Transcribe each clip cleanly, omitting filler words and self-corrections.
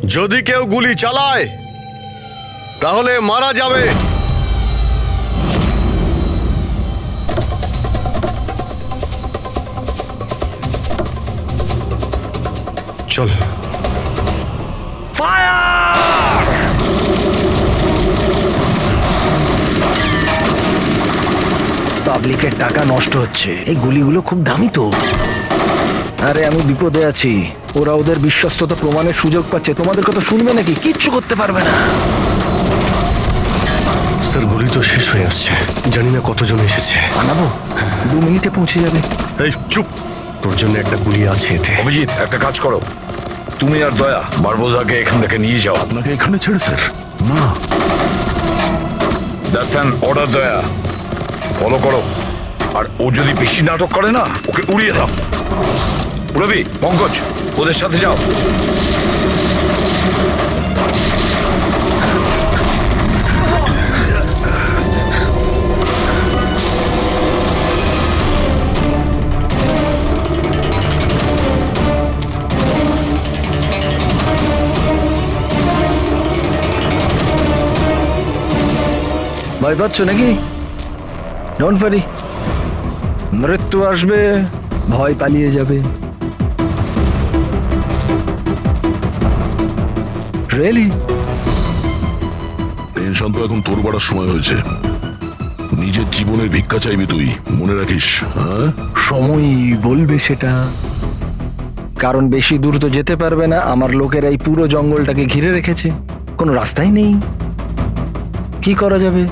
যদি কেউ গুলি চালায় তাহলে মারা যাবে। চল। পাবলিকের টাকা নষ্ট হচ্ছে, এই গুলিগুলো খুব দামি তো। আরে আমি বিপদে আছি, ওরা ওদের বিশ্বস্ততা প্রমাণের সুযোগ পাচ্ছে। তোমাদের কথা শুনবে নাকি? কিচ্ছু করতে পারবে না। স্যার গুলি তো শেষ হয়ে আসছে, জানি না কতজন এসেছে। আনাবো, 2 মিনিটে পৌঁছে যাবে। এই চুপ, তোর জন্য একটা গুলি আছে এতে। অভিজিৎ, একটা কাজ করো, তুমি আর দয়া বারবোজাকে এখান থেকে নিয়ে যাও। আপনাকে এখানে ছেড়ে স্যার? না। দ্যাটস অ্যান অর্ডার দয়া, ফলো করো। আর ও যদি বেশি নাটক করে না, ওকে উড়িয়ে দাও। রবি, পঙ্কজ, ওদের সাথে যাও। ভয় পাচ্ছ নাকি? ডোন্ট ওয়ারি, মৃত্যু আসবে, ভয় পালিয়ে যাবে। রিয়েলি? টেনশন তো এখন তোর বাড়ার সময় হয়েছে। নিজের জীবনের ভিক্ষা চাইবি তুই, মনে রাখিস। হ্যাঁ, সময় বলবে সেটা। কারণ বেশি দূর তো যেতে পারবে না, আমার লোকেরা এই পুরো জঙ্গলটাকে ঘিরে রেখেছে, কোনো রাস্তাই নেই। কি করা যাবে?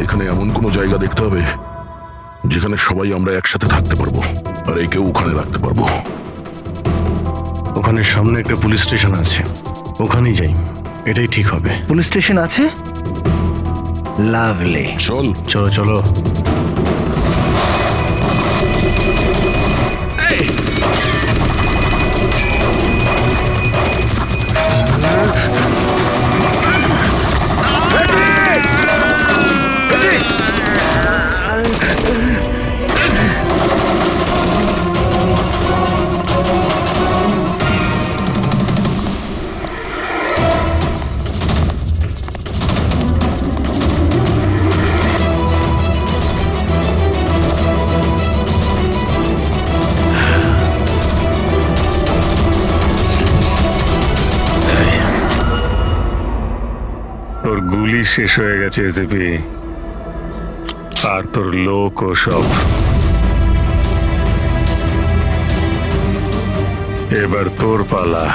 এখানে এমন কোনো জায়গা দেখতে হবে যেখানে সবাই আমরা একসাথে থাকতে পারবো, আর একেও ওখানে রাখতে পারবো। ওখানে সামনে একটা পুলিশ স্টেশন আছে, ওখানেই যাই, এটাই ঠিক হবে। পুলিশ স্টেশন আছে? লাভলি। চল। চলো চলো। তোর গুলি শেষ হয়ে গেছে এসিপি, আর তোর লোক ও সব। এবার তোর পালা।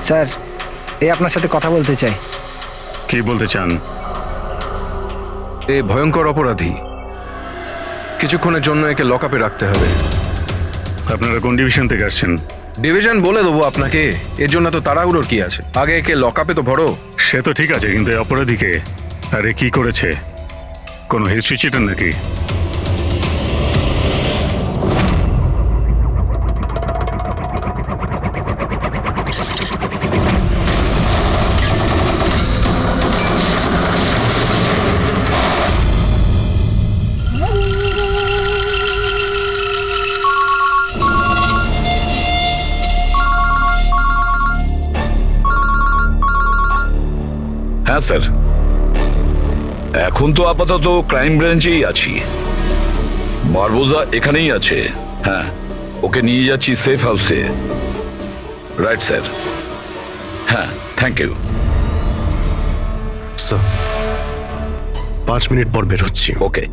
স্যার, এই আপনার সাথে কথা বলতে চাই। কি বলতে চান? এ ভয়ঙ্কর অপরাধী, কিছুক্ষণের জন্য একে লকআপে রাখতে হবে। আপনারা কোন ডিভিশন থেকে আসছেন? ডিভিশন বলে দেবো আপনাকে, এর জন্য তো তাড়াহুড়োর কি আছে? আগে একে লকআপে তো ভরো। সে তো ঠিক আছে, কিন্তু এই অপরাধীকে, আরে কি করেছে? কোনো হিস্ট্রি চিটার নাকি? হ্যাঁ স্যার, এখন তো আপাতত ক্রাইম ব্রাঞ্চেই আছি। বারবোজা এখানেই আছে। হ্যাঁ, ওকে নিয়ে যাচ্ছি সেফ হাউসে। Right sir. হ্যাঁ, থ্যাংক ইউ স্যার, 5 মিনিট পর বের হচ্ছি। ওকে।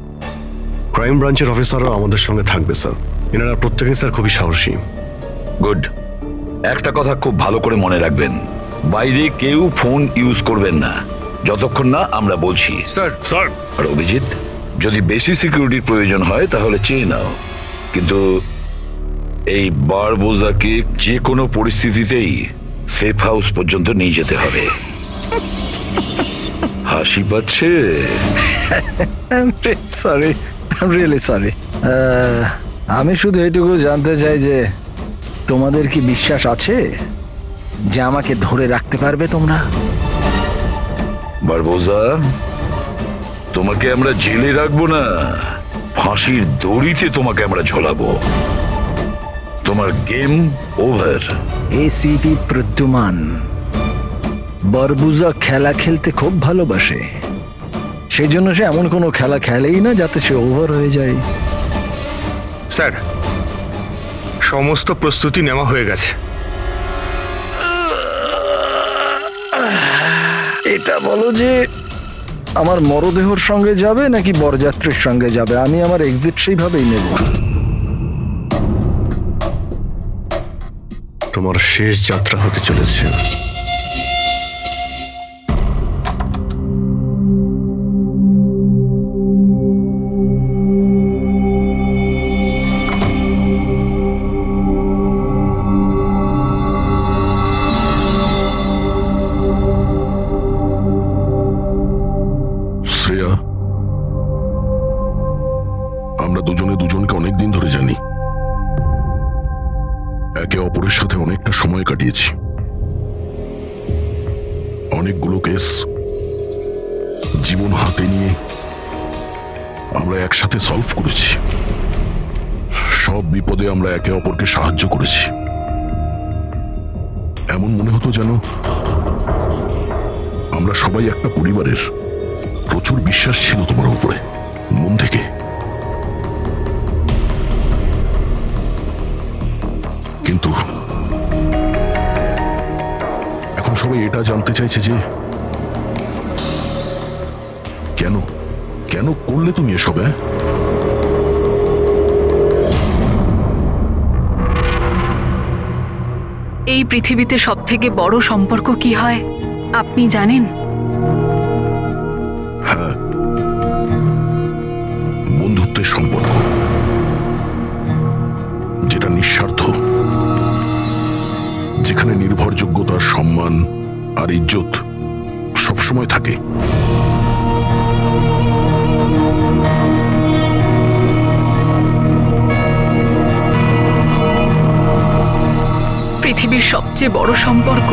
ক্রাইম ব্রাঞ্চের অফিসারও আমাদের সঙ্গে থাকবে স্যার। এনারা প্রত্যেকেই স্যার খুবই সাহসী। গুড। একটা কথা খুব ভালো করে মনে রাখবেন, বাইরে কেউ ফোন ইউজ করবেন না যতক্ষণ না আমরা বলছি। স্যার স্যার, আর অভিজিৎ, যদি বেশি সিকিউরিটির প্রয়োজন হয় তাহলে চেয়ে নাও, কিন্তু এই বারবোজাকে যে কোনো পরিস্থিতিতেই সেফ হাউস পর্যন্ত নিয়ে যেতে হবে। হাসি পাচ্ছে? Sorry, really sorry. আমি শুধু এটুকু জানতে চাই যে তোমাদের কি বিশ্বাস আছে যে আমাকে ধরে রাখতে পারবে তোমরা? বারবোজা, তোমাকে আমরা জেলে রাখবো না, ফাঁসির দড়িতে তোমাকে আমরা ঝোলাবো। তোমার গেম ওভার। এসিপি প্রদ্যুমান বারবুজা খেলা খেলতে খুব ভালোবাসে, সেই জন্য সে এমন কোনো খেলা খেলেই না যাতে সে ওভার হয়ে যায়। স্যার, সমস্ত প্রস্তুতি নেওয়া হয়ে গেছে। এটা বলো যে আমার মরদেহর সঙ্গে যাবে নাকি বরযাত্রীর সঙ্গে যাবে? আমি আমার এক্সিট সেইভাবেই নেব। তোমার শেষ যাত্রা হতে চলেছে। শ্রেয়া, আমরা দুজনে দুজনকে অনেকদিন ধরে জানি, একে অপরের সাথে অনেকটা সময় কাটিয়েছি, অনেকগুলো কেস জীবন হাতে নিয়ে আমরা একসাথে সলভ করেছি, সব বিপদে আমরা একে অপরকে সাহায্য করেছি। এমন মনে হতো যেন আমরা সবাই একটা পরিবারের। প্রচুর বিশ্বাস ছিল তোমার উপরে, মন থেকে। কিন্তু এখন সবাই এটা জানতে চাইছে যে কেন কেন করলে তুমি এসব? এই পৃথিবীতে সবথেকে বড় সম্পর্ক কি হয় আপনি জানেন? হ্যাঁ, বন্ধুত্বের সম্পর্ক, যেটা নিঃস্বার্থ, যেখানে নির্ভরযোগ্যতা, সম্মান আর ইজ্জত সবসময় থাকে। পৃথিবীর সবচেয়ে বড় সম্পর্ক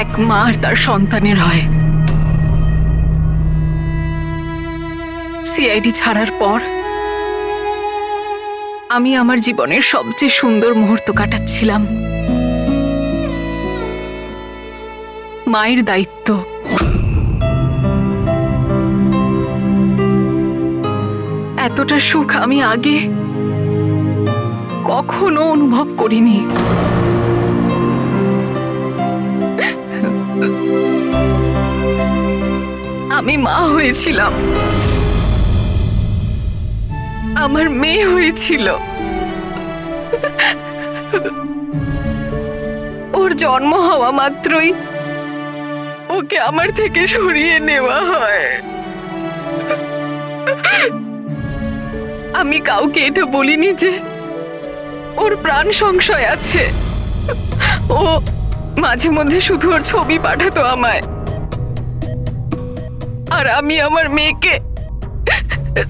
এক মা আর তার সন্তানের হয়। সিআইডি ছাড়ার পর আমি আমার জীবনের সবচেয়ে সুন্দর মুহূর্ত কাটাচ্ছিলাম। মায়ের দায়িত্ব, এতটা সুখ আমি আগে কখনো অনুভব করিনি। আমি মা হয়েছিলাম, আমার মেয়ে হয়েছিল। ওর জন্ম হওয়া মাত্রই ওকে আমার থেকে সরিয়ে নেওয়া হয়। আমি কাউকে এটা বলিনি যে ওর প্রাণ সংশয় আছে। ও মাঝে মধ্যে শুধু ওর ছবি পাঠাতো আমায়, আর আমি আমার মেয়েকে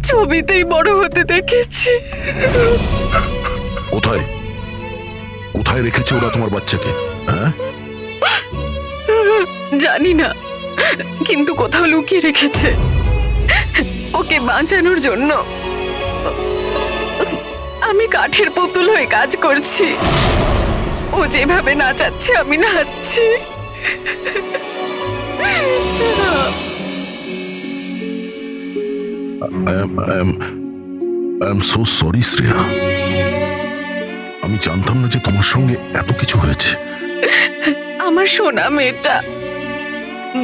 ছবিতেই বড় হতে দেখেছি। কোথায় কোথায় রেখেছে ওরা তোমার বাচ্চাকে? হ্যাঁ, জানি না, কিন্তু কোথাও লুকিয়ে রেখেছে ওকে বাঁচানোর জন্য। আমি কাঠের পুতুল হয়ে কাজ করছি, ও যেভাবে নাচাচ্ছে আমি নাচছি। I am so sorry, Shreya. আমি জানতাম না যে তোমার সঙ্গে এত কিছু হয়েছে। আমার সোনা মেয়েটা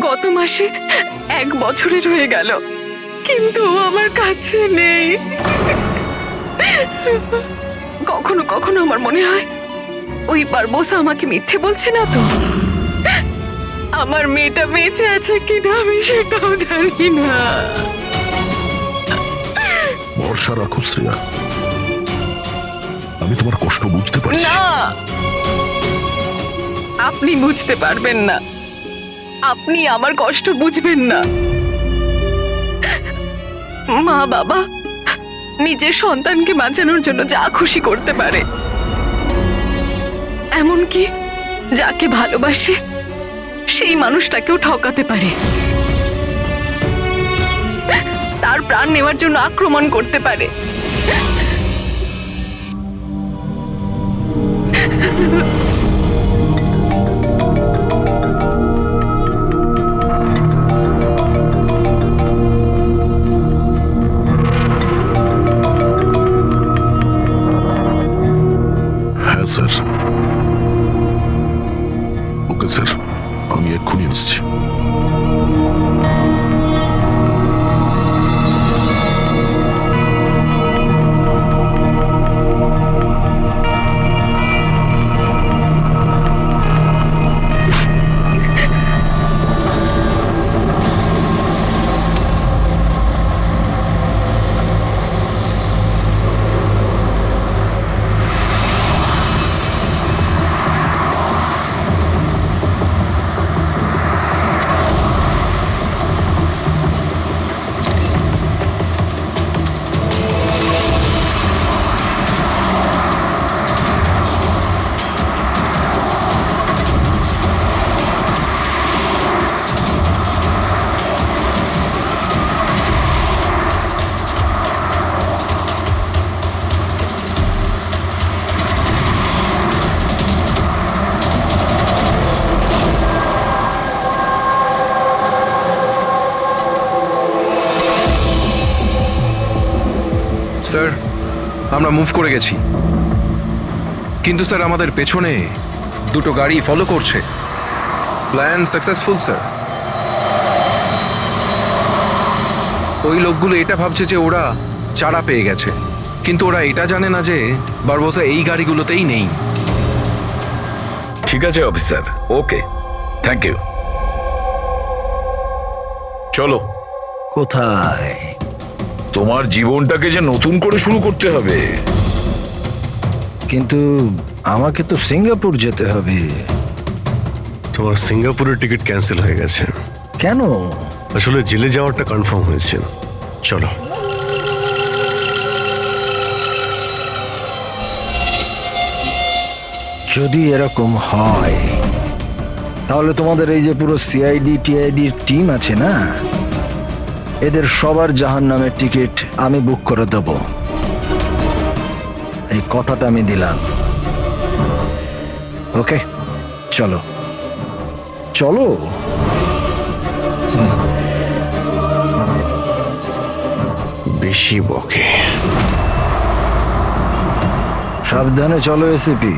গত মাসে 1 বছরের হয়ে গেল, কিন্তু ও আমার কাছে নেই। কখনো কখনো আমার মনে হয় ওই বারবোসা আমাকে মিথ্যে বলছে না তো? আমার মেয়েটা বেঁচে আছে কিনা আমি সেটাও জানি না। ভরসা রাখো শ্রেয়া, আমি তোমার কষ্ট বুঝতে পারছি। না, আপনি বুঝতে পারবেন না, আপনি আমার কষ্ট বুঝবেন না। মা বাবা নিজের সন্তানকে বাঁচানোর জন্য যা খুশি করতে পারে, এমনকি যাকে ভালোবাসে সেই মানুষটাকেও ঠকাতে পারে, তার প্রাণ নেওয়ার জন্য আক্রমণ করতে পারে। হ্যাঁ স্যার। ওকে স্যার, আমি এক্ষুনি এসেছি। স্যার, আমরা মুভ করে গেছি, কিন্তু স্যার আমাদের পেছনে দুটো গাড়ি ফলো করছে। Plan successful sir. ওই লোকগুলো এটা ভাবছে যে ওরা চারা পেয়ে গেছে, কিন্তু ওরা এটা জানে না যে বারবোসা এই গাড়িগুলোতেই নেই। ঠিক আছে অফিসার, ওকে, থ্যাংক ইউ। চলো, কোথায়? তোমার জীবনটাকে যে নতুন করে শুরু করতে হবে। কিন্তু আমাকে তো সিঙ্গাপুর যেতে হবে। তোমার সিঙ্গাপুরের টিকিট ক্যান্সেল হয়ে গেছে। কেন? আসলে জেলে যাওয়াটা কনফার্ম হয়েছে। চলো। যদি এরকম হয় তাহলে তোমাদের এই যে পুরো সিআইডি টিআইডির টিম আছে না, এদের সবার জাহান্নামের টিকিট আমি বুক করে দেব। এই কথাটা আমি দিলাম। ওকে, চলো চলো। বেশি বকে। সাবধানে চলো এসিপি,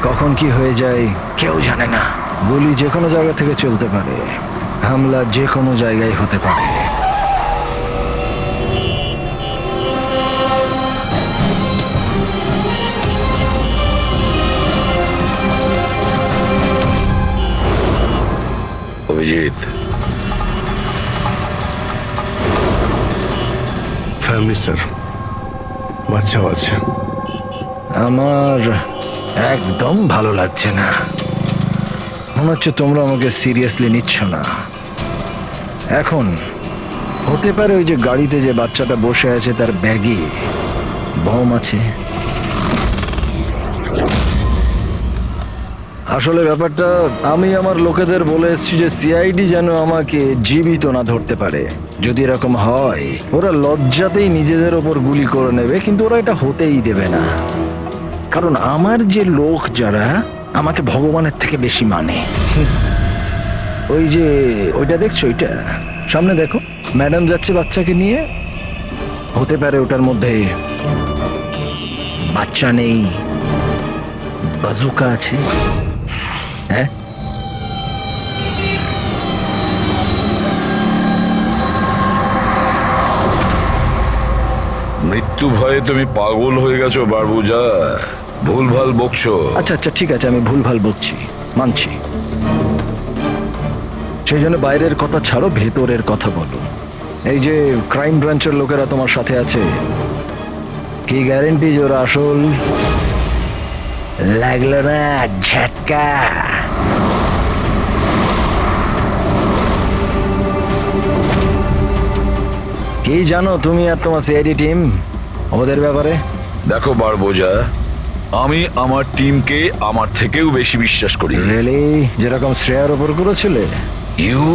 কখন কি হয়ে যায় কেউ জানে না। গুলি যে কোনো জায়গা থেকে চলতে পারে, হামলা যে কোনো জায়গায় হতে পারে। অভিজিৎ, ফ্যামিলি স্যার, বাচ্চাও আছে। আমার একদম ভালো লাগছে না। মনে হচ্ছে তোমরা আমাকে সিরিয়াসলি নিচ্ছ না। এখন হতে পারে ওই যে গাড়িতে যে বাচ্চাটা বসে আছে তার ব্যাগে বম আছে। আসলে ব্যাপারটা আমি আমার লোকেদের বলে এসেছি যে সিআইডি যেন আমাকে জীবিত না ধরতে পারে। যদি এরকম হয় ওরা লজ্জাতেই নিজেদের ওপর গুলি করে নেবে, কিন্তু ওরা এটা হতেই দেবে না। কারণ আমার যে লোক যারা আমাকে ভগবানের থেকে বেশি মানে। ওই যে ওইটা দেখছো, ওইটা সামনে দেখো, ম্যাডাম যাচ্ছে বাচ্চাকে নিয়ে। হতে পারে ওটার মধ্যে বাচ্চা নেই, বাজুকা আছে। হ্যাঁ, মৃত্যু ভয়ে তুমি পাগল হয়ে গেছো বারবুজা। ভুলভাল বকছো। আচ্ছা আচ্ছা ঠিক আছে, আমি ভুলভাল বকছি, মানছি। সেই জন্য বাইরের কথা ছাড়ো, ভেতরের কথা বলো। এই যে ক্রাইম ব্রাঞ্চের লোকেরা তোমার সাথে আছে, কি গ্যারেন্টি যে ওরা আসল? লাগলো না ঝটকা? কি জানো তুমি আর তোমার সিআইডি টিম ওদের ব্যাপারে? দেখো বারবোজা, আমি আমার টিমকে আমার থেকেও বেশি বিশ্বাস করি। রিয়েলি? যেরকম শ্রেয়ার ওপর করেছিলে? ইউ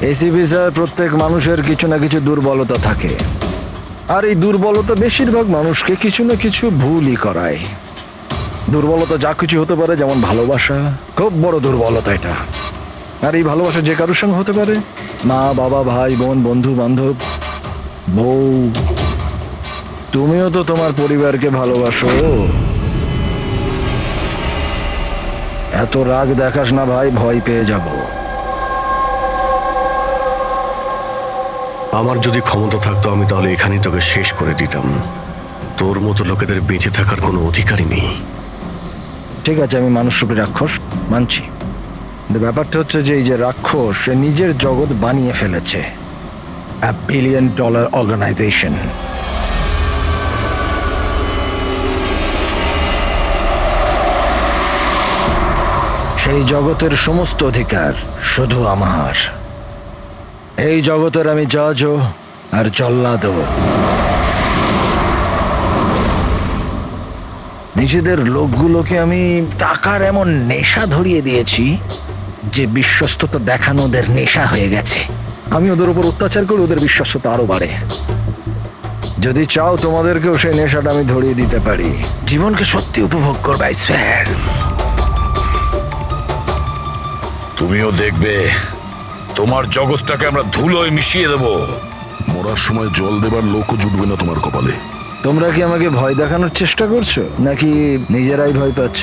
এসিপি স্যার, প্রত্যেক মানুষের কিছু না কিছু দুর্বলতা থাকে, আর এই দুর্বলতা বেশিরভাগ মানুষকে কিছু না কিছু ভুলই করায়। দুর্বলতা যা কিছু হতে পারে, যেমন ভালোবাসা, খুব বড় দুর্বলতা এটা। আর এই ভালোবাসা যে কারোর সঙ্গে হতে পারে, মা বাবা, ভাই বোন, বন্ধু বান্ধব, বউ। তুমিও তো তোমার পরিবারকে ভালোবাসো। এত রাগ দেখাস না ভাই, ভয় পেয়ে যাব। আমার যদি ক্ষমতা থাকতো আমি তাহলে এখানেই তোকে শেষ করে দিতাম। তোর মতো লোকেদের বেঁচে থাকার কোনো অধিকারই নেই। ঠিক আছে, আমি মানুষরূপী রাক্ষস মানছি, কিন্তু ব্যাপারটা হচ্ছে যে এই যে রাক্ষস, সে নিজের জগৎ বানিয়ে ফেলেছে, $1 বিলিয়ন অর্গানাইজেশন। সেই জগতের সমস্ত অধিকার শুধু আমার। এই জগতের আমি জজও আর জল্লাদও। নিজেদের লোকগুলোকে আমি টাকার এমন নেশা ধরিয়ে দিয়েছি যে বিশ্বস্ততা দেখানো ওদের নেশা হয়ে গেছে। আমি ওদের উপর অত্যাচার করে ওদের বিশ্বস্ততা আরো বাড়ে। যদি চাও তোমাদেরকেও সেই নেশাটা আমি ধরিয়ে দিতে পারি। জীবনকে সত্যি উপভোগ করবে স্যার। তুমিও দেখবে তোমার জগৎটাকে আমরা ধুলোয় মিশিয়ে দেব। মরার সময় জল দেবার লোকও জুটবে না তোমার কপালে। তোমরা কি আমাকে ভয় দেখানোর চেষ্টা করছো, নাকি নিজেরাই ভয় পাচ্ছ?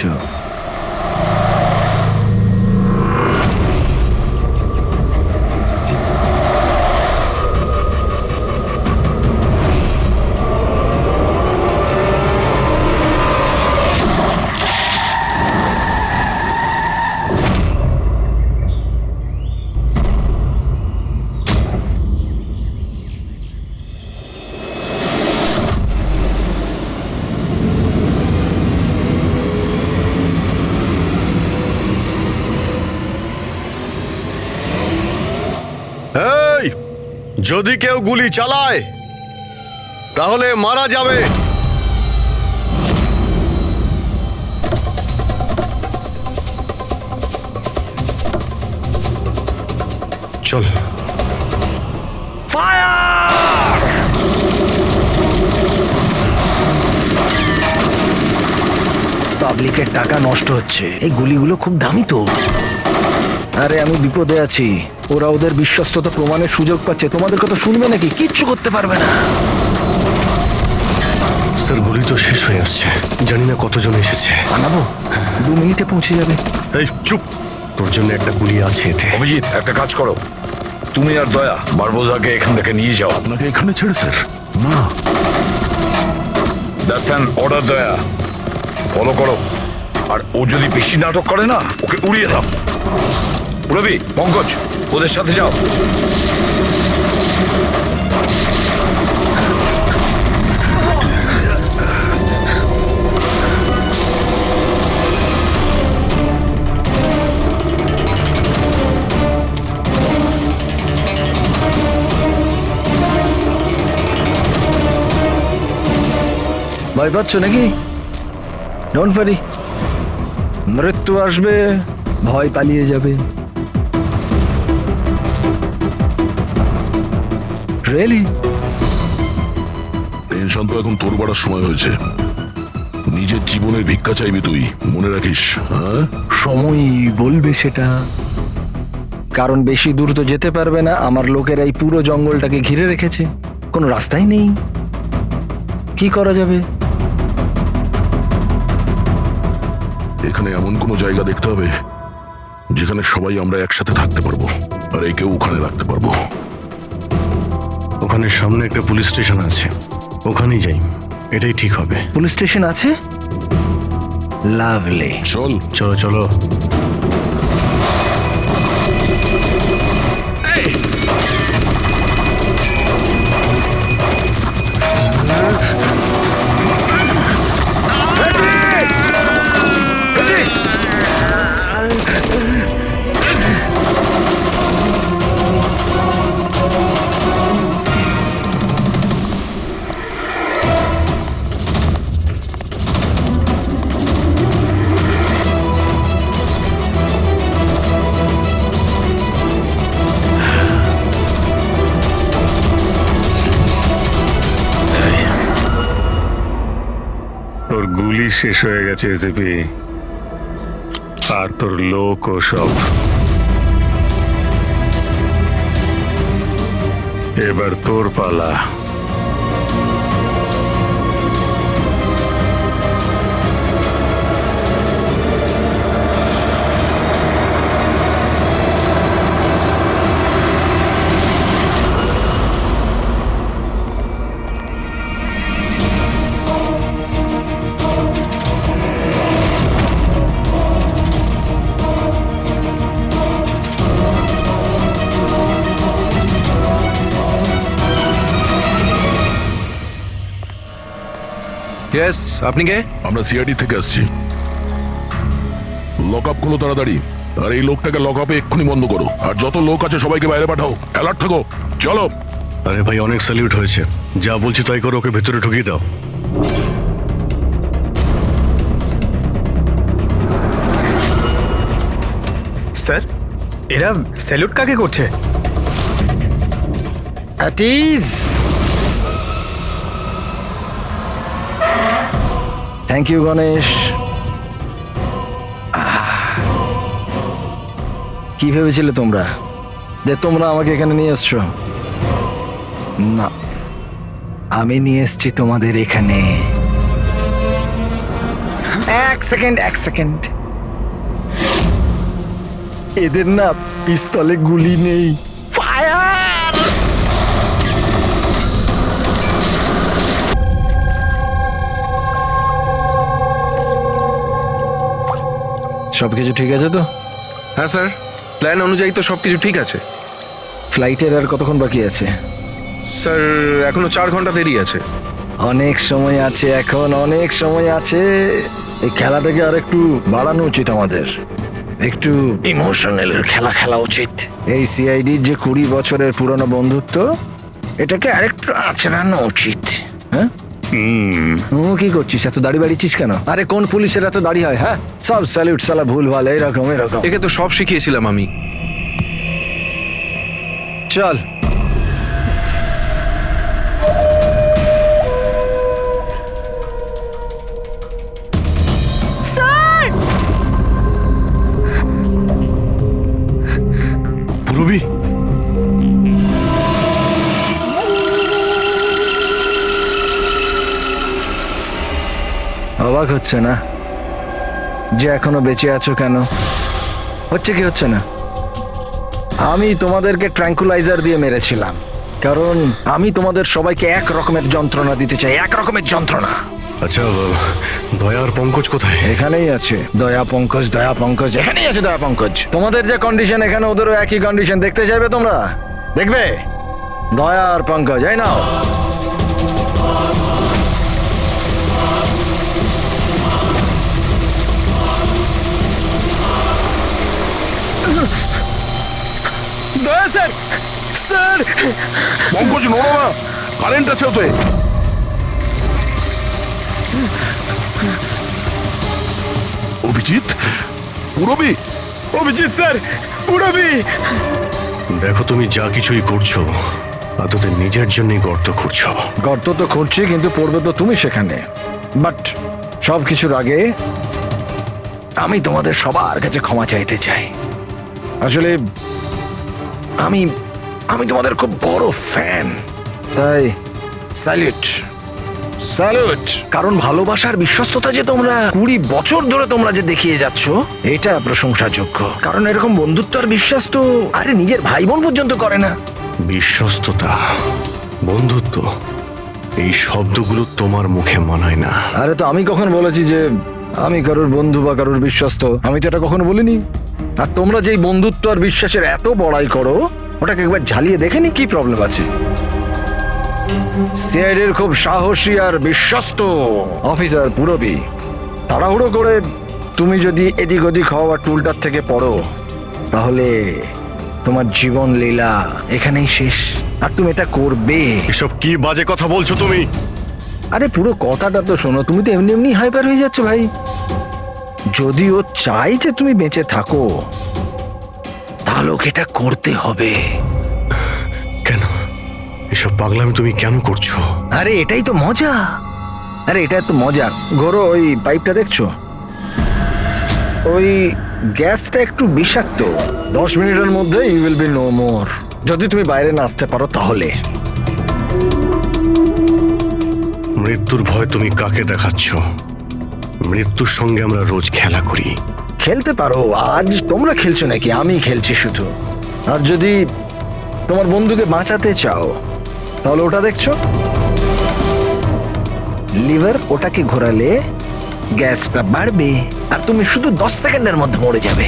এই, যদি কেউ গুলি চালায় তাহলে মারা যাবে। চল। পাবলিকের টাকা নষ্ট হচ্ছে, এই গুলিগুলো খুব দামি তো। আরে আমি বিপদে আছি, ওরা ওদের বিশ্বস্ততা প্রমাণের সুযোগ পাচ্ছে। তোমাদের কথা শুনবে নাকি? কিচ্ছু করতে পারবে না। স্যার, গুলি তো শেষ হয়ে আসছে, জানি না কতজন এসেছে। বানাবো, 2 মিনিটে পৌঁছে যাবে। এই চুপ, তোর জন্য একটা গুলি আছে এতে। অভিজিৎ, একটা কাজ করো, তুমি আর দয়া বারবোজাকে এখান থেকে নিয়ে যাও। আপনাকে এখানে ছেড়ে স্যার? না। দ্যাটস অ্যান অর্ডার দয়া, ফলো করো। আর ও যদি বেশি নাটক করে না, ওকে উড়িয়ে দাও। রবি, পঙ্কজ, ওদের সাথে যাও। ভয় পাচ্ছ নাকি? ডোন্ট ওয়ারি, মৃত্যু আসবে, ভয় পালিয়ে যাবে। রিয়েলি? টেনশন তো এখন তোর বাড়ার সময় হয়েছে। নিজের জীবনের ভিক্ষা চাইবি তুই, মনে রাখিস। হ্যাঁ, সময় বলবে সেটা। কারণ বেশি দূর তো যেতে পারবে না, আমার লোকেরা এই পুরো জঙ্গলটাকে ঘিরে রেখেছে, কোনো রাস্তাই নেই। কি করা যাবে? এখানে এমন কোনো জায়গা দেখতে হবে যেখানে সবাই আমরা একসাথে থাকতে পারবো। আর একেও ওখানে রাখতে পারবো। ওখানে সামনে একটা পুলিশ স্টেশন আছে, ওখানেই যাই, এটাই ঠিক হবে। পুলিশ স্টেশন আছে? লাভলি। চল। চলো চলো। তোর গুলি শেষ হয়ে গেছে এসিপি, আর তোর লোক ও সব। এবার তোর পালা। ইয়েস, আপনি কে? আমরা সিআইডি থেকে আসছি। লক আপ খোলো তাড়াতাড়ি, আর এই লোকটাকে লক আপে এক্ষুনি বন্ধ করো, আর যত লোক আছে সবাইকে বাইরে পাঠাও। অ্যালার্ট থাকো। চলো। আরে ভাই, অনেক স্যালিউট হয়েছে, যা বলছি তাই করো, ওকে ভেতরে ঢুকিয়ে দাও। স্যার, এরা স্যালুট কাকে করছে? Thank you Ganesh. কি ভেবেছিলে তোমরা যে তোমরা আমাকে এখানে নিয়ে এসছো? না, আমি নিয়ে এসছি তোমাদের এখানে। এক সেকেন্ড। এদের না পিস্তলে গুলি নেই। ফায়ার! সবকিছু ঠিক আছে তো? হ্যাঁ স্যার, প্ল্যান অনুযায়ী তো সবকিছু ঠিক আছে। ফ্লাইটের আর কতক্ষণ বাকি আছে? স্যার, এখনো 4 ঘন্টা দেরি আছে। অনেক সময় আছে, এখন অনেক সময় আছে। এই খেলাটাকে আর একটু বাড়ানো উচিত আমাদের, একটু ইমোশনাল খেলা উচিত। এই সিআইডির যে 20 বছরের পুরনো বন্ধুত্ব, এটাকে আরেকটু আচড়ানো উচিত। হ্যাঁ, কি করছিস? এত দাড়ি বাড়িছিস কেন? আরে কোন পুলিশের এত দাড়ি হয়? হ্যাঁ, সব স্যালিউট সালা ভুল ভাল এরকম। একে তো সব শিখিয়েছিলাম আমি। চল। পুরবি, অবাক হচ্ছে না যে এখনো বেঁচে আছো? কেন হচ্ছে কি হচ্ছে না? আমি তোমাদেরকে ট্র্যাঙ্কুলাইজার দিয়ে মেরেছিলাম, কারণ আমি তোমাদের সবাইকে এক রকমের যন্ত্রণা দিতে চাই, এক রকমের যন্ত্রণা। আচ্ছা, দয়া আর পঙ্কজ কোথায়? এখানেই আছে দয়া পঙ্কজ, এখানেই আছে দয়া পঙ্কজ। তোমাদের যে কন্ডিশন, এখানে ওদেরও একই কন্ডিশন। দেখতে চাইবে তোমরা? দেখবে? দয়া আর পঙ্কজ, এই নাও। দয়া স্যার, স্যার! পঙ্কজ, নড়ো না, কারেন্ট আছে ওতে। অভিজিৎ, পুরবি। অভিজিৎ স্যার, পুরবি! দেখো, তুমি যা কিছুই করছো আদতে নিজের জন্যই গর্ত খুঁড়ছো। গর্ত তো খুঁড়ছি, কিন্তু পড়বে তো তুমি সেখানে। বাট সব কিছুর আগে আমি তোমাদের সবার কাছে ক্ষমা চাইতে চাই। আসলে আমি তোমাদের খুব বড় ফ্যান, তাই স্যালিউট। স্যালুট। কারণ ভালোবাসার বিশ্বস্ততা যে তোমরা 20 বছর ধরে তোমরা যে দেখিয়ে যাচ্ছ, এটা প্রশংসাযোগ্য। কারণ এরকম বন্ধুত্ব আর বিশ্বাস তো আরে নিজের ভাই বোন পর্যন্ত করে না। বিশ্বস্ততা, বন্ধুত্ব, এই শব্দগুলো তোমার মুখে মানায় না। আরে তো আমি কখন বলেছি যে আমি কারোর বন্ধু বা কারোর বিশ্বস্ত? আমি তো এটা কখনো বলিনি। আর তোমরা যেই বন্ধুত্ব আর বিশ্বাসের এত বড়াই করো, ওটাকে একবার ঝালিয়ে দেখেনি কি প্রবলেম আছে? সিআইডির খুব সাহসী আর বিশ্বস্ত অফিসার পুরবি, তাড়াহুড়ো করে তুমি যদি এদিক ওদিক হওয়া টুলটার থেকে পড়ো, তাহলে তোমার জীবন লীলা এখানেই শেষ। আর তুমি এটা করবে। এসব কি বাজে কথা বলছো তুমি? আরে পুরো কথাটা তো শোনো। তুমি তো এমনি এমনি হাইপার হয়ে যাচ্ছ ভাই। যদি ও চাই যে তুমি বেঁচে থাকো, তাহলে ওকে এটা করতে হবে। কেন এসব পাগলামি তুমি কেন করছো? আরে এটাই তো মজা। আরে এটা তো মজা। ঘোরো, ওই পাইপটা দেখছো? ওই গ্যাসটা একটু বিষাক্ত। 10 মিনিটের মধ্যে you will be no more. যদি তুমি বাইরে না আসতে পারো তাহলে। মৃত্যুর ভয় তুমি কাকে দেখাচ্ছ? মৃত্যুর সঙ্গে আমরা রোজ খেলা করি। খেলতে পারো। আজ তোমরা খেলছো নাকি? আমি খেলছি শুধু। আর যদি তোমার বন্ধুকে বাঁচাতে চাও, তাহলে ওটা দেখছো লিভার, ওটাকে ঘোরালে গ্যাসটা বাড়বে আর তুমি শুধু 10 সেকেন্ডের মধ্যে মরে যাবে।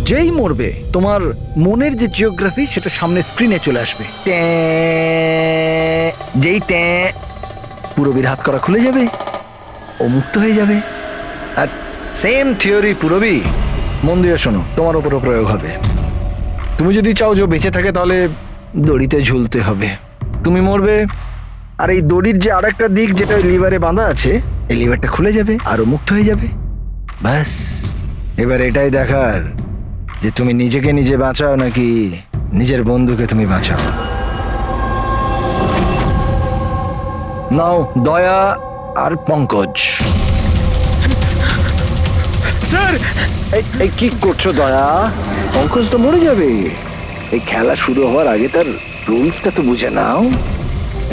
যেই মরবে তোমার মনের যে জিওগ্রাফি সেটা সামনে স্ক্রিনে চলে আসবে। যেই পুরবীর হাত করা খুলে যাবে, ও মুক্ত হয়ে যাবে। আর সেম থিওরি পুরবী, মন দিয়ে শোনো, তোমার উপরও প্রয়োগ হবে। তুমি যদি চাও যে ও বেঁচে থাকে, তাহলে দড়িতে ঝুলতে হবে। তুমি মরবে, আর এই দড়ির যে আরেকটা দিক যেটা ওই লিভারে বাঁধা আছে, এই লিভারটা খুলে যাবে আর ও মুক্ত হয়ে যাবে। ব্যাস, এবার এটাই দেখার যে তুমি নিজেকে নিজে বাঁচাও নাকি নিজের বন্ধুকে তুমি বাঁচাও। নাও দয়া আর পঙ্কজ। স্যার, এই কি করছো দয়া? পঙ্কজ তো মরে যাবে। এই খেলা শুরু হওয়ার আগে তার রুলসটা তো বুঝে নাও।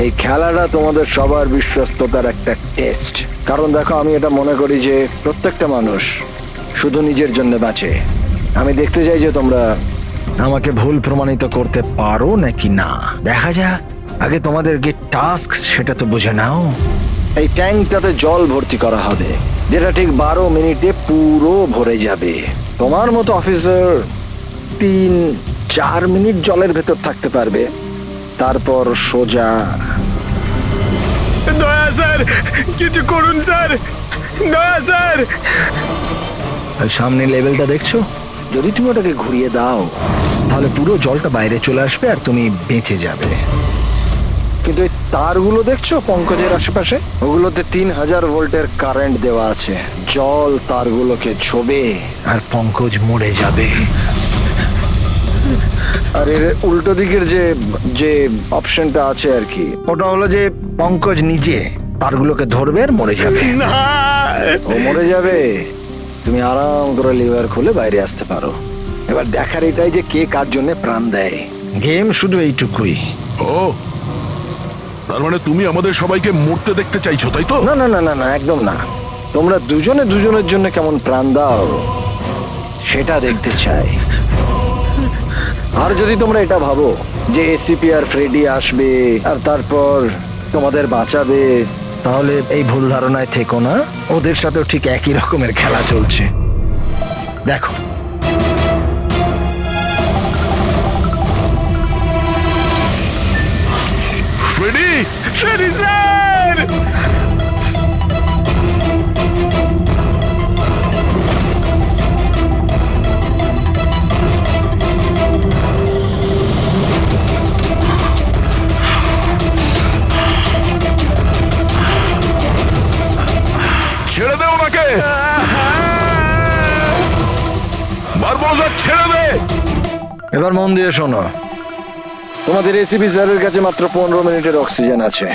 এই খেলাটা তোমাদের সবার বিশ্বস্ততার একটা টেস্ট। কারণ দেখো, আমি এটা মনে করি যে প্রত্যেকটা মানুষ শুধু নিজের জন্য বাঁচে। আমি দেখতে চাই যে তোমরা আমাকে ভুল প্রমাণিত করতে পারো নাকি না। দেখা যাক। আগে তোমাদেরকে টাস্ক সেটা তো বুঝে নাও। এই ট্যাঙ্কটাতে জল ভর্তি করা হবে, যেটা ঠিক 12 মিনিটে পুরো ভরে যাবে। তোমার মতো অফিসার 3-4 মিনিট জলের ভেতর থাকতে পারবে, তারপর সোজা। দয়া স্যার, কিছু করুন স্যার, দয়া স্যার। আর সামনে লেভেলটা দেখছো? যদি তুমি ওটাকে ঘুরিয়ে দাও, তাহলে পুরো জলটা বাইরে চলে আসবে আর তুমি বেঁচে যাবে। কিন্তু এই তারগুলো দেখছো পঙ্কজের আশেপাশে, ওগুলোতে 3000 ভোল্টের কারেন্ট দেওয়া আছে। জল তারগুলোকে ছোবে আর পঙ্কজ মরে যাবে। আর এর উল্টো দিকের যে যে অপশনটা আছে আর কি, ওটা হলো যে পঙ্কজ নিজে তারগুলোকে ধরবে আর মরে যাবে। ও মরে যাবে, তুমি আরাম করে লিভার খুলে বাইরে আসতে পারো। এবার দেখার এটাই যে কে কার জন্য প্রাণ দেয়। গেম শুধু এইটুকুই। ও, তার মানে তুমি আমাদের সবাইকে মরতে দেখতে চাইছো, তাই তো? না না না না না, একদম না। তোমরা দুজনে দুজনের জন্য কেমন প্রাণ দাও সেটা দেখতে চাই। আর যদি তোমরা এটা ভাবো যে এসিপি আর ফ্রেডি আসবে আর তারপর তোমাদের বাঁচাবে, তাহলে এই ভুল ধারণায় থেকো না। ওদের সাথেও ঠিক একই রকমের খেলা চলছে। দেখো, ফ্রেডি, ফ্রেডি স্যার! ছেড়ে দে ওনাকে। বারবোজা, ছেড়ে দে। এবার মন দিয়ে শোনো। তোমাদের এসিপি স্যারের কাছে মাত্র 15 মিনিটের অক্সিজেন আছে।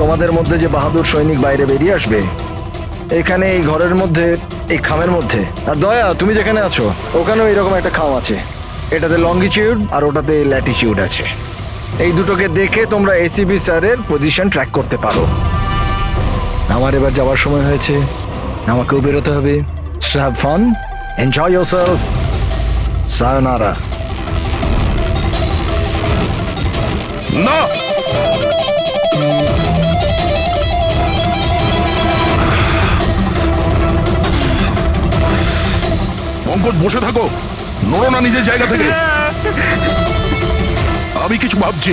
তোমাদের মধ্যে যে বাহাদুর সৈনিক বাইরে বেরিয়ে আসবে, এখানে এই ঘরের মধ্যে, এই খামের মধ্যে। আর দয়া, তুমি যেখানে আছো ওখানেও এরকম একটা খাম আছে। এটাতে লঙ্গিটিউড আর ওটাতে ল্যাটিটিউড আছে। এই দুটোকে দেখে তোমরা এসিপি স্যারের পজিশন ট্র্যাক করতে পারো। আমার এবার যাওয়ার সময় হয়েছে, আমাকেও বেরোতে হবে। So have fun, enjoy yourself, sayonara. না, পঙ্কজ বসে থাকো, নড়ো না নিজের জায়গা থেকে। আমি কিছু ভাবছি।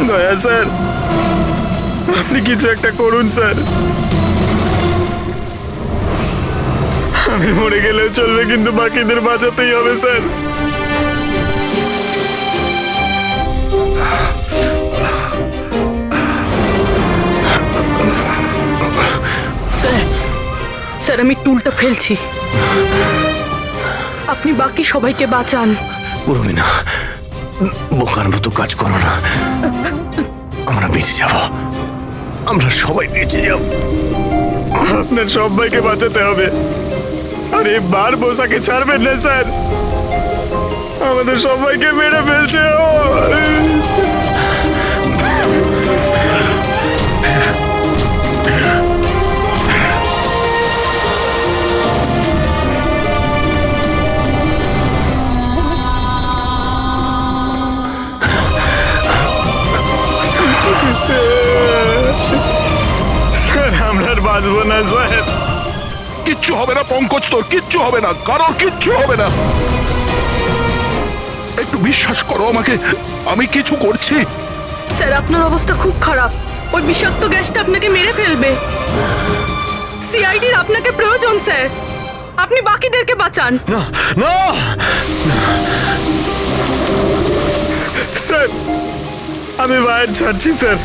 দয়া স্যার, আপনি কিছু একটা করুন স্যার। আমি মরে গেলেও চলবে, কিন্তু বাকিদের বাঁচাতেই হবে স্যার। স্যার, স্যার আমি টুলটা ফেলছি, আপনি বাকি সবাইকে বাঁচান। উর্মিনা, বোকার মতো কাজ করো না। আমরা বেঁচে যাব, আমরা সবাই বেঁচে যাব। আপনার সবাইকে বাঁচাতে হবে, আর এই বার বোসাকে ছাড়বেন না স্যার। আমাদের সবাইকে মেরে ফেলছে ও। স্যার আমরা আর বাঁচবো না স্যার। কিচ্ছু হবে না পঙ্কজ, তোর কিচ্ছু হবে না, কারোর কিচ্ছু হবে না। একটু বিশ্বাস করো আমাকে, আমি কিছু করছি। স্যার আপনার অবস্থা খুব খারাপ, ওই বিষাক্ত গ্যাসটা আপনাকে মেরে ফেলবে। সিআইডির আপনাকে প্রয়োজন স্যার, আপনি বাকিদেরকে বাঁচান। না না, স্যার আমি বাইরে ছাড়ছি স্যার।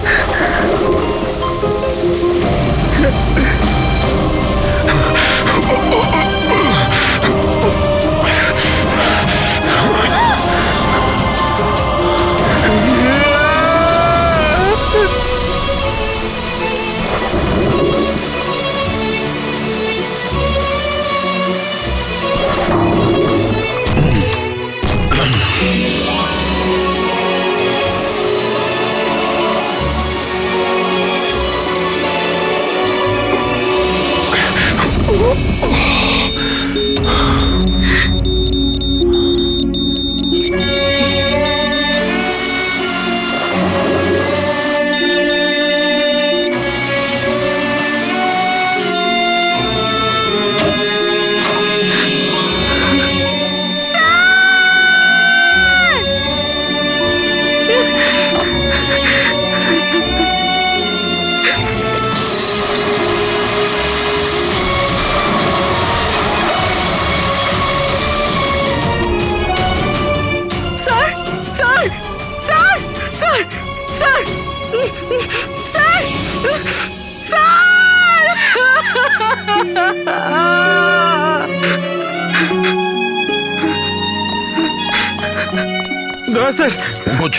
স্যার পঙ্কজ,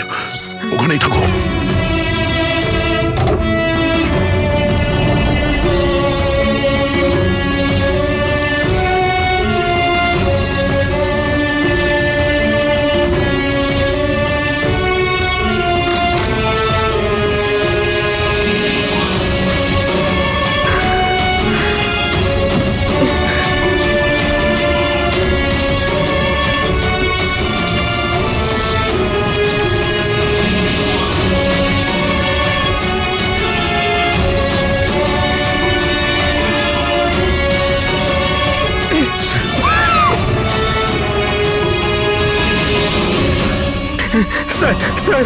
ওখানেই থাকো। স্যার স্যার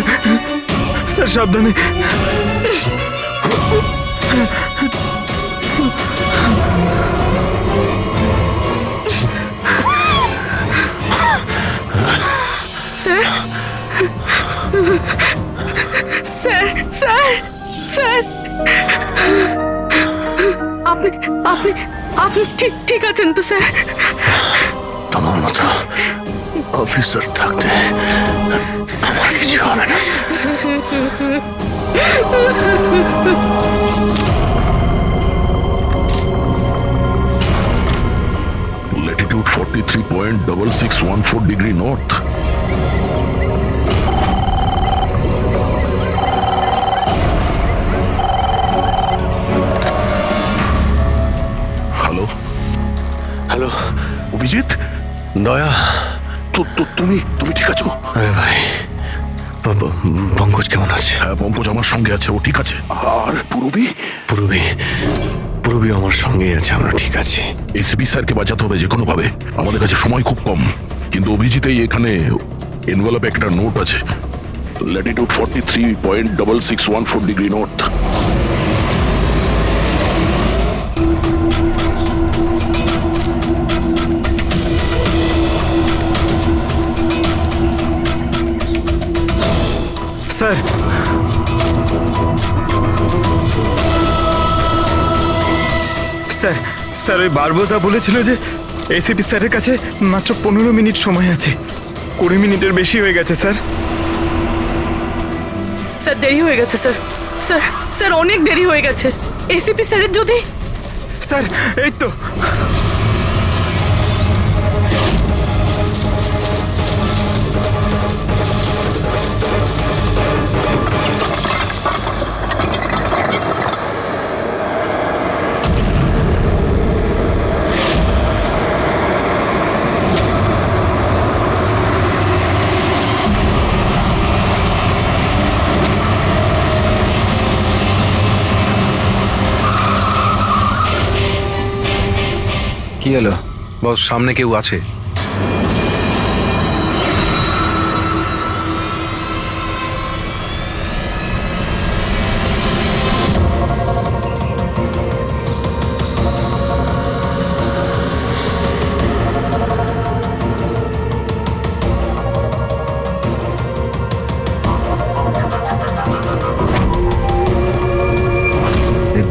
স্যার সাবধানে। স্যার স্যার স্যার স্যার আপনি আপনি আপনি ঠিক ঠিক আছেন তো স্যার? তোমার মতো অফিসার থাকতে আমার কিছু হবে না। Latitude 43.6614 degree north. Hello hello Abhijit, দয়া, তুমি ঠিক আছো? আরে ভাই, পঙ্কজ কেমন আছে? হ্যাঁ, পঙ্কজ আমার সঙ্গে আছে, ও ঠিক আছে। আর পূরবী? পূরবী আমার সঙ্গেই আছে, আমরা ঠিক আছি। এসপি স্যারকে বাঁচাতে হবে যে কোনো ভাবে, আমাদের কাছে সময় খুব কম। কিন্তু অভিজিতেই এখানে এনভেলপে একটা নোট আছে, Latitude 43.6614 degree north. Sir, sir sir ওই বারবোজা বলেছিল যে এসিপি স্যারের কাছে মাত্র 15 মিনিট সময় আছে। 20 মিনিটের বেশি হয়ে গেছে স্যার। স্যার দেরি হয়ে গেছে স্যার। স্যার স্যার অনেক দেরি হয়ে গেছে। এসিপি স্যারের যদি স্যার এই তো কি হলো? বস, সামনে কেউ আছে।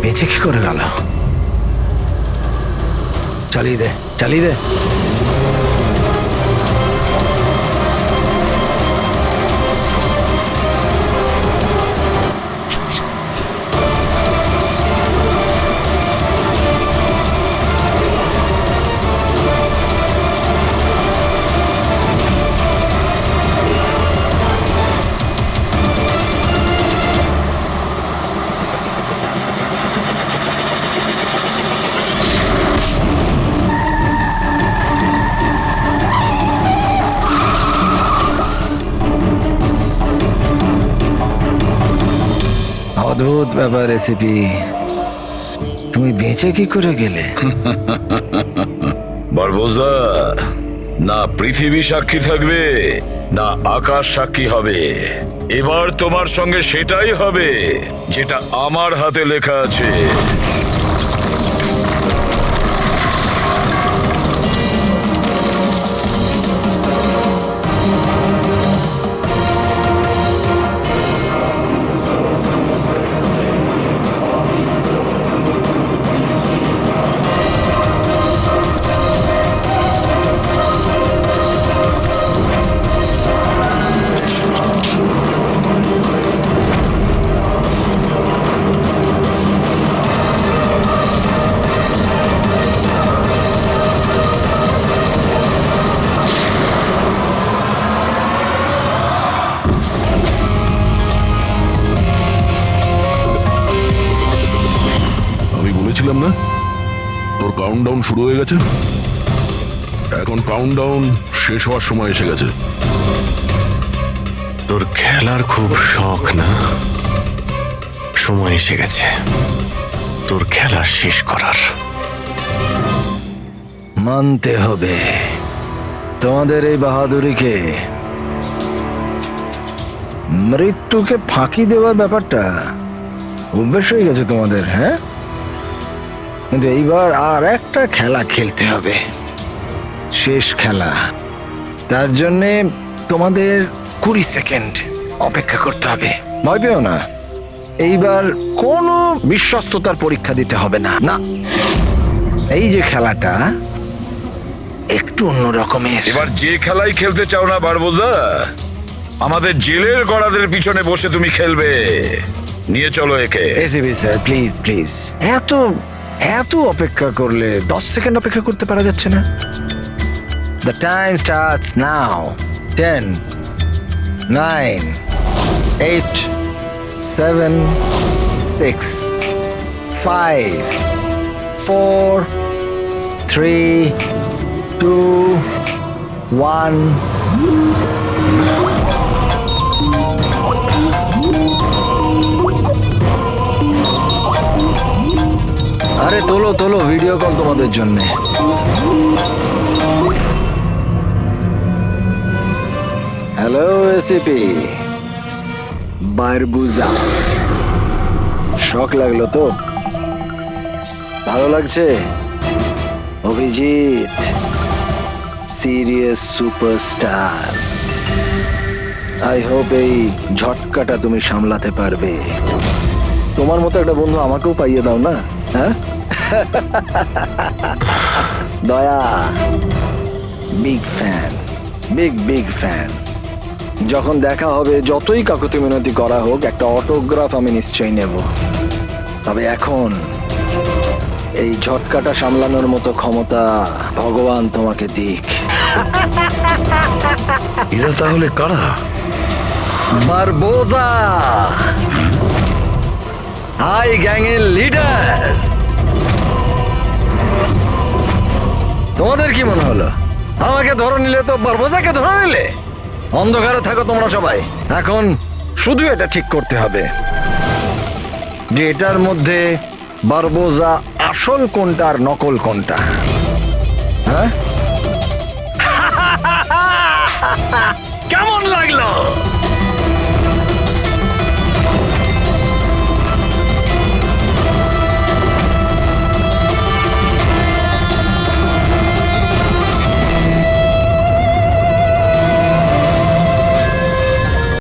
বেঁচে কি করে গেল? চালিয়ে দে, চালিয়ে দে। অদ্ভুত ব্যাপার রেসিপি, তুমি বেঁচে কি করে গেলে? বারবোজা, না পৃথিবী সাক্ষী থাকবে না আকাশ সাক্ষী হবে। এবার তোমার সঙ্গে সেটাই হবে যেটা আমার হাতে লেখা আছে। বলেছিলাম না তোর কাউন্টডাউন শুরু হয়ে গেছে। এখন কাউন্টডাউন শেষ হওয়ার সময় এসে গেছে। তোর খেলার খুব শখ না? সময় এসে গেছে তোর খেলা শেষ করার। মানতে হবে তোমাদের এই বাহাদুরিকে। মৃত্যুকে ফাঁকি দেওয়ার ব্যাপারটা অভ্যেস হয়ে গেছে তোমাদের, হ্যাঁ? কিন্তু এইবার আর একটা খেলা খেলতে হবে, শেষ খেলা। তার জন্যে তোমাদের 20 সেকেন্ড অপেক্ষা করতে হবে। ভয় পেও না, এইবার কোনো বিশ্বস্ততার পরীক্ষা দিতে হবে না। না, এই যে খেলাটা একটু অন্য রকমের। এবার যে খেলাই খেলতে চাও না বারবোজা, আমাদের জেলের গড়াদের পিছনে বসে তুমি খেলবে। নিয়ে চলো একে। এসিপি স্যার, প্লিজ প্লিজ, এত এত অপেক্ষা করলে 10 সেকেন্ড অপেক্ষা করতে পারা যাচ্ছে না? The time starts now. 10, 9, 8, 7, 6, 5, 4, 3, 2, 1. আরে তোলো তোলো, ভিডিও কল তোমাদের জন্য। হ্যালো এসিপি বারবুজা, শখ লাগলো তো? ভালো লাগছে? Abhijit serious superstar. I hope এই ঝটকাটা তুমি সামলাতে পারবে। তোমার মতো একটা বন্ধু আমাকেও পাইয়ে দাও না, হ্যাঁ? দয়া বিগ ফ্যান, বিগ ফ্যান। যখন দেখা হবে, যতই কাকুতি মিনতি করা হোক, একটা অটোগ্রাফ আমি নিশ্চয়ই নেব। তবে এখন এই ঝটকাটা সামলানোর মতো ক্ষমতা ভগবান তোমাকে দিক। এরা তাহলে কারা? বারবোজা, হাই গ্যাংয়ের লিডার। তোমাদের কি মনে হলো আমাকে ধরে নিলে তো বারবোজাকে ধরে নিলে? অন্ধকারে থাকো তোমরা সবাই। এখন শুধু এটা ঠিক করতে হবে যে এটার মধ্যে বারবোজা আসল কোনটা আর নকল কোনটা। হ্যাঁ, কেমন লাগলো?